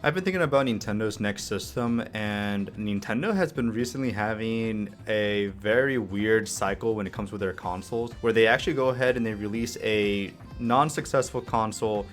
I've been thinking about Nintendo's next system, and Nintendo has been recently having a very weird cycle when it comes with their consoles, where they actually go ahead and they release a non-successful console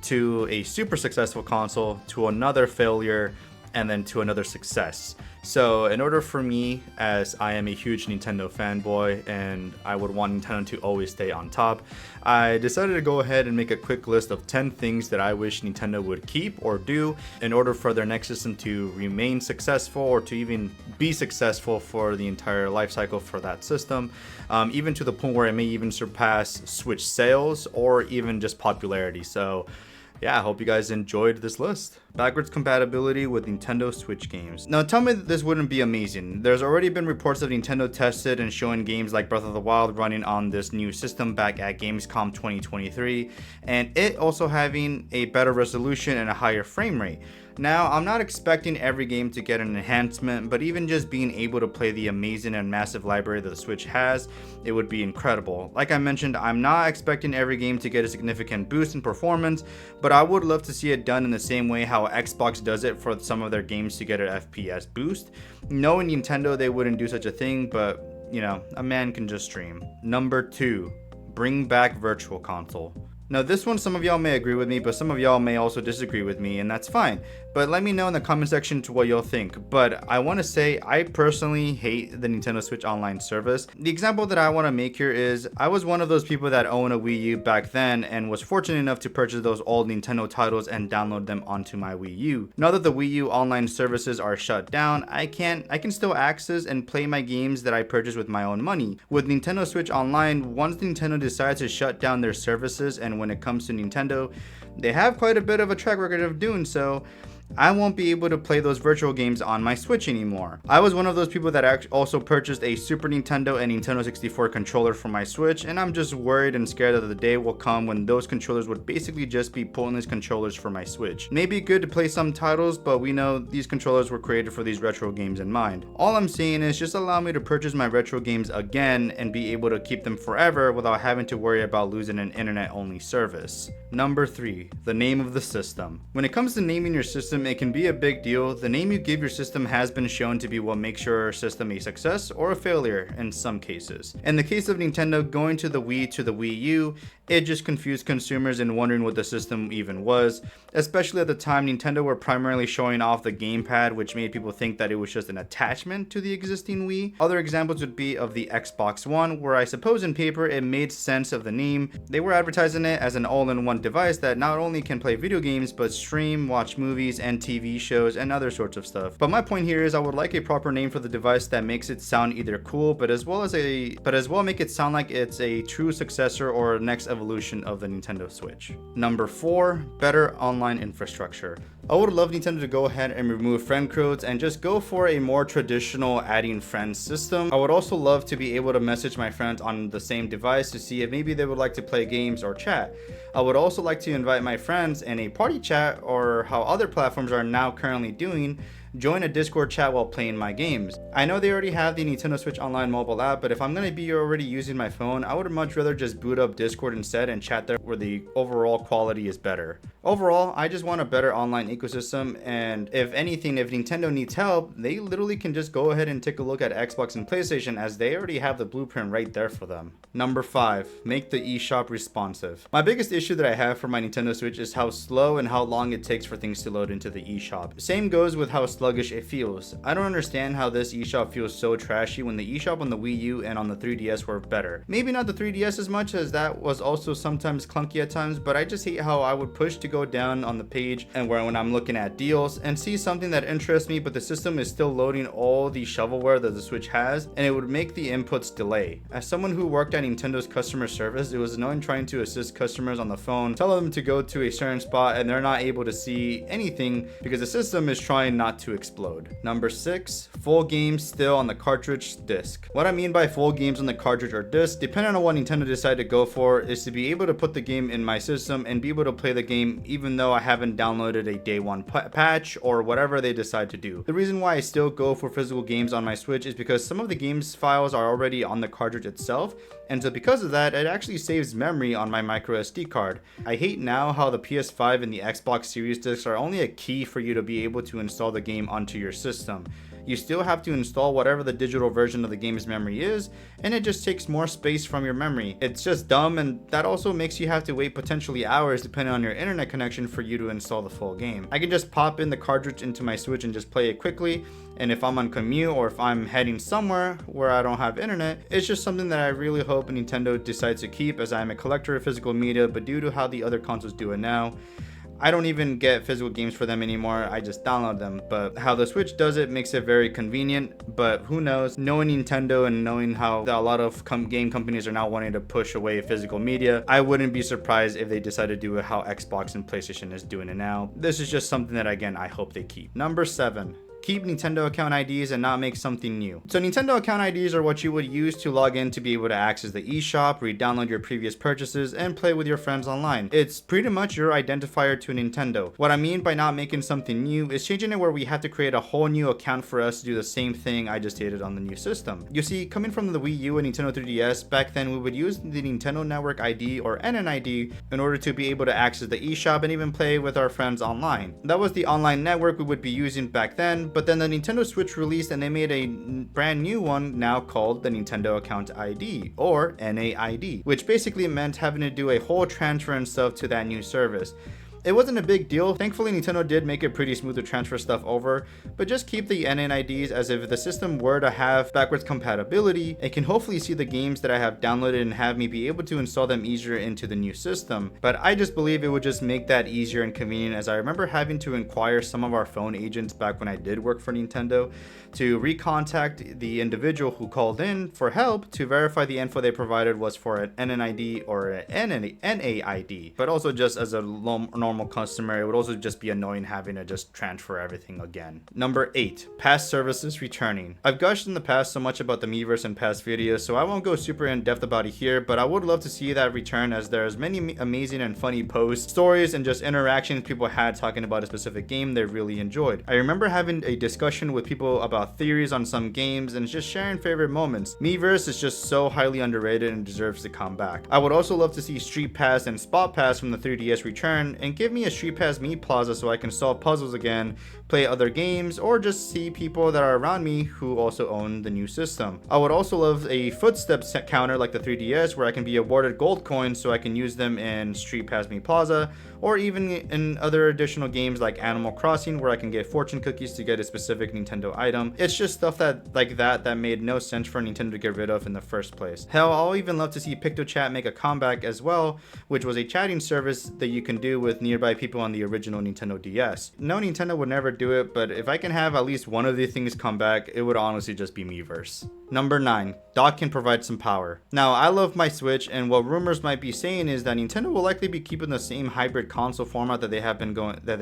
to a super successful console to another failure and then to another success. So in order for me, as I am a huge Nintendo fanboy and I would want Nintendo to always stay on top, I decided to go ahead and make a quick list of 10 things that I wish Nintendo would keep or do in order for their next system to remain successful or to even be successful for the entire life cycle for that system, even to the point where it may even surpass Switch sales or even just popularity. So yeah, I hope you guys enjoyed this list. Backwards compatibility with Nintendo Switch games. Now tell me that this wouldn't be amazing. There's already been reports of Nintendo tested and showing games like Breath of the Wild running on this new system back at Gamescom 2023, and it also having a better resolution and a higher frame rate. Now, I'm not expecting every game to get an enhancement, but even just being able to play the amazing and massive library that the Switch has, it would be incredible. Like I mentioned, I'm not expecting every game to get a significant boost in performance, but I would love to see it done in the same way how Xbox does it for some of their games to get an FPS boost. Knowing Nintendo, they wouldn't do such a thing, but you know, a man can just dream. Number 2, bring back Virtual Console. Now this one, some of y'all may agree with me, but some of y'all may also disagree with me, and that's fine. But let me know in the comment section to what y'all think. But I want to say I personally hate the Nintendo Switch Online service. The example that I want to make here is I was one of those people that owned a Wii U back then and was fortunate enough to purchase those old Nintendo titles and download them onto my Wii U. Now that the Wii U online services are shut down, I can still access and play my games that I purchased with my own money. With Nintendo Switch Online, once Nintendo decides to shut down their services, and when it comes to Nintendo, they have quite a bit of a track record of doing so, I won't be able to play those virtual games on my Switch anymore. I was one of those people that also purchased a Super Nintendo and Nintendo 64 controller for my Switch, and I'm just worried and scared that the day will come when those controllers would basically just be pointless controllers for my Switch. Maybe good to play some titles, but we know these controllers were created for these retro games in mind. All I'm saying is just allow me to purchase my retro games again and be able to keep them forever without having to worry about losing an internet-only service. Number 3, the name of the system. When it comes to naming your system, it can be a big deal. The name you give your system has been shown to be what makes your system a success or a failure in some cases. In the case of Nintendo going to the Wii to the Wii U, it just confused consumers in wondering what the system even was, especially at the time Nintendo were primarily showing off the gamepad, which made people think that it was just an attachment to the existing Wii. Other examples would be of the Xbox One, where I suppose in paper it made sense of the name. They were advertising it as an all-in-one device that not only can play video games but stream, watch movies and TV shows and other sorts of stuff. But my point here is I would like a proper name for the device that makes it sound either cool but as well make it sound like it's a true successor or next evolution of the Nintendo Switch. Number 4, better online infrastructure. I would love Nintendo to go ahead and remove friend codes and just go for a more traditional adding friends system. I would also love to be able to message my friends on the same device to see if maybe they would like to play games or chat. I would also like to invite my friends in a party chat, or how other platforms are now currently doing, join a Discord chat while playing my games. I know they already have the Nintendo Switch Online mobile app, but if I'm going to be already using my phone, I would much rather just boot up Discord instead and chat there where the overall quality is better. Overall, I just want a better online ecosystem, and if anything, if Nintendo needs help, they literally can just go ahead and take a look at Xbox and PlayStation, as they already have the blueprint right there for them. Number 5, make the eShop responsive. My biggest issue that I have for my Nintendo Switch is how slow and how long it takes for things to load into the eShop. Same goes with how sluggish it feels. I don't understand how this eShop feels so trashy when the eShop on the Wii U and on the 3DS were better. Maybe not the 3DS as much, as that was also sometimes clunky at times, but I just hate how I would push to go down on the page and when I'm looking at deals and see something that interests me, but the system is still loading all the shovelware that the Switch has, and it would make the inputs delay. As someone who worked at Nintendo's customer service, it was annoying trying to assist customers on the phone, tell them to go to a certain spot and they're not able to see anything because the system is trying not to to explode. Number 6, full games still on the cartridge disc. What I mean by full games on the cartridge or disc, depending on what Nintendo decided to go for, is to be able to put the game in my system and be able to play the game even though I haven't downloaded a day one patch or whatever they decide to do. The reason why I still go for physical games on my Switch is because some of the games files are already on the cartridge itself, and so because of that, it actually saves memory on my micro SD card. I hate now how the PS5 and the Xbox Series discs are only a key for you to be able to install the game onto your system. You still have to install whatever the digital version of the game's memory is, and it just takes more space from your memory. It's just dumb, and that also makes you have to wait potentially hours depending on your internet connection for you to install the full game. I can just pop in the cartridge into my Switch and just play it quickly, and if I'm on commute or if I'm heading somewhere where I don't have internet, it's just something that I really hope Nintendo decides to keep, as I'm a collector of physical media, but due to how the other consoles do it now, I don't even get physical games for them anymore, I just download them. But how the Switch does it makes it very convenient, but who knows, knowing Nintendo and knowing how a lot of game companies are now wanting to push away physical media, I wouldn't be surprised if they decide to do it how Xbox and PlayStation is doing it now. This is just something that, again, I hope they keep. Number 7. Keep Nintendo account IDs and not make something new. So Nintendo account IDs are what you would use to log in to be able to access the eShop, re-download your previous purchases, and play with your friends online. It's pretty much your identifier to Nintendo. What I mean by not making something new is changing it where we have to create a whole new account for us to do the same thing I just stated on the new system. You see, coming from the Wii U and Nintendo 3DS, back then we would use the Nintendo Network ID or NNID in order to be able to access the eShop and even play with our friends online. That was the online network we would be using back then, but then the Nintendo Switch released and they made a brand new one now called the Nintendo Account ID or NAID, which basically meant having to do a whole transfer and stuff to that new service. It wasn't a big deal. Thankfully, Nintendo did make it pretty smooth to transfer stuff over, but just keep the NNIDs as if the system were to have backwards compatibility, it can hopefully see the games that I have downloaded and have me be able to install them easier into the new system. But I just believe it would just make that easier and convenient, as I remember having to inquire some of our phone agents back when I did work for Nintendo to recontact the individual who called in for help to verify the info they provided was for an NNID or an NAID. But also just as a normal customer, it would also just be annoying having to just transfer everything again. Number 8, past services returning. I've gushed in the past so much about the Miiverse in past videos, so I won't go super in depth about it here, but I would love to see that return, as there's many amazing and funny posts, stories, and just interactions people had talking about a specific game they really enjoyed. I remember having a discussion with people about theories on some games and just sharing favorite moments. Miiverse is just so highly underrated and deserves to come back. I would also love to see Street Pass and Spot Pass from the 3DS return, and give me a Street Pass Meat Plaza so I can solve puzzles again, play other games, or just see people that are around me who also own the new system. I would also love a footsteps counter like the 3DS where I can be awarded gold coins so I can use them in Street Pass Meat Plaza, or even in other additional games like Animal Crossing where I can get fortune cookies to get a specific Nintendo item. It's just stuff that made no sense for Nintendo to get rid of in the first place. Hell, I'll even love to see PictoChat make a comeback as well, which was a chatting service that you can do with nearby people on the original Nintendo DS. No, Nintendo would never do it, but if I can have at least one of these things come back, it would honestly just be Miiverse. Number 9, dock can provide some power. Now, I love my Switch, and what rumors might be saying is that Nintendo will likely be keeping the same hybrid console format that they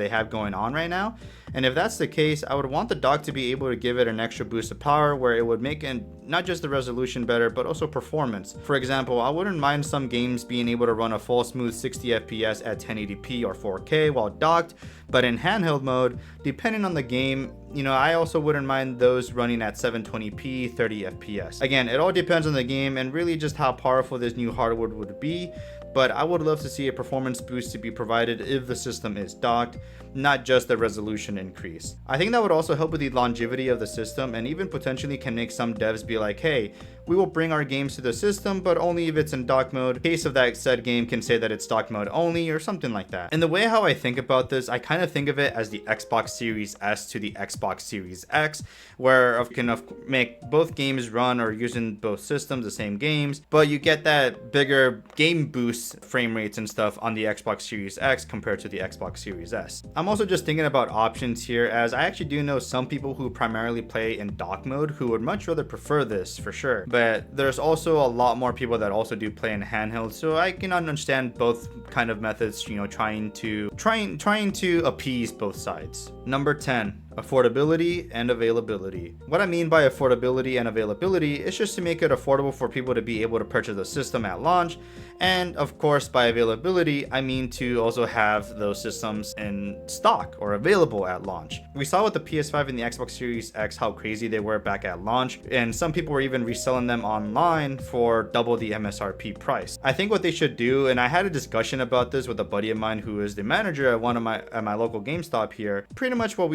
have going on right now. And if that's the case, I would want the dock to be able to give it an extra boost of power where it would make not just the resolution better, but also performance. For example, I wouldn't mind some games being able to run a full smooth 60 FPS at 1080p or 4K while docked, but in handheld mode, depending on the game, I also wouldn't mind those running at 720p 30 FPS. Again, it all depends on the game and really just how powerful this new hardware would be, but I would love to see a performance boost to be provided if the system is docked, not just the resolution increase. I think that would also help with the longevity of the system, and even potentially can make some devs be like, hey, we will bring our games to the system, but only if it's in dock mode. In case of that said game can say that it's dock mode only or something like that. And the way how I think about this, I kind of think of it as the Xbox Series S to the Xbox Series X, where you can make both games run or using both systems, the same games, but you get that bigger game boost reduce frame rates and stuff on the Xbox Series X compared to the Xbox Series S. I'm also just thinking about options here, as I actually do know some people who primarily play in dock mode who would much rather prefer this for sure. But there's also a lot more people that also do play in handheld, so I can understand both kind of methods, you know, trying to appease both sides. Number 10. Affordability and availability. What I mean by affordability and availability is just to make it affordable for people to be able to purchase the system at launch, and of course by availability I mean to also have those systems in stock or available at launch. We saw with the PS5 and the Xbox Series X how crazy they were back at launch, and some people were even reselling them online for double the MSRP price. I think what they should do, and I had a discussion about this with a buddy of mine who is the manager at my local GameStop here, pretty much what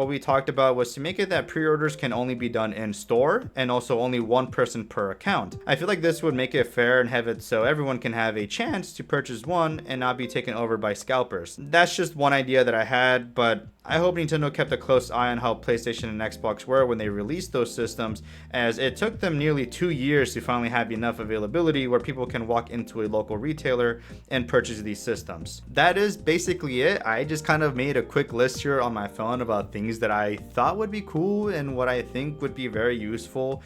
we talked about was to make it that pre-orders can only be done in store and also only one person per account. I feel like this would make it fair and have it so everyone can have a chance to purchase one and not be taken over by scalpers. That's just one idea that I had, but I hope Nintendo kept a close eye on how PlayStation and Xbox were when they released those systems, as it took them nearly 2 years to finally have enough availability where people can walk into a local retailer and purchase these systems. That is basically it. I just kind of made a quick list here on my phone about things that I thought would be cool and what I think would be very useful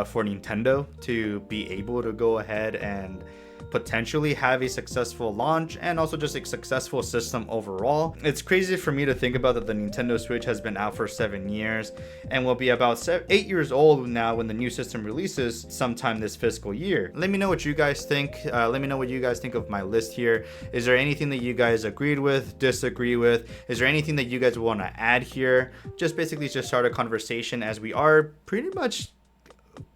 for Nintendo to be able to go ahead and potentially have a successful launch and also just a successful system overall. It's crazy for me to think about that the Nintendo Switch has been out for 7 years and will be about 8 years old now when the new system releases sometime this fiscal year. Let me know what you guys think. Let me know what you guys think of my list here. Is there anything that you guys agreed with, disagree with? Is there anything that you guys want to add here? Just basically just start a conversation, as we are pretty much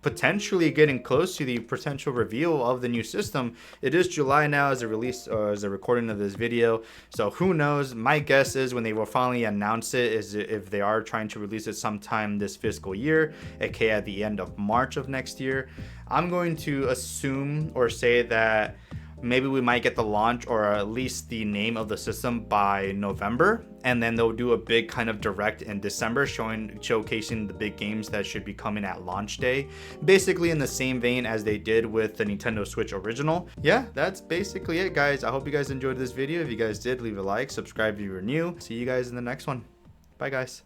potentially getting close to the potential reveal of the new system. It is July now as a release or as a recording of this video, so who knows. My guess is when they will finally announce it is if they are trying to release it sometime this fiscal year, aka at the end of March of next year. I'm going to assume or say that maybe we might get the launch or at least the name of the system by November, and then they'll do a big kind of direct in December showcasing the big games that should be coming at launch day, basically in the same vein as they did with the Nintendo Switch original. Yeah, that's basically it, guys. I hope you guys enjoyed this video. If you guys did, leave a like, subscribe if you were new. See you guys in the next one. Bye, guys.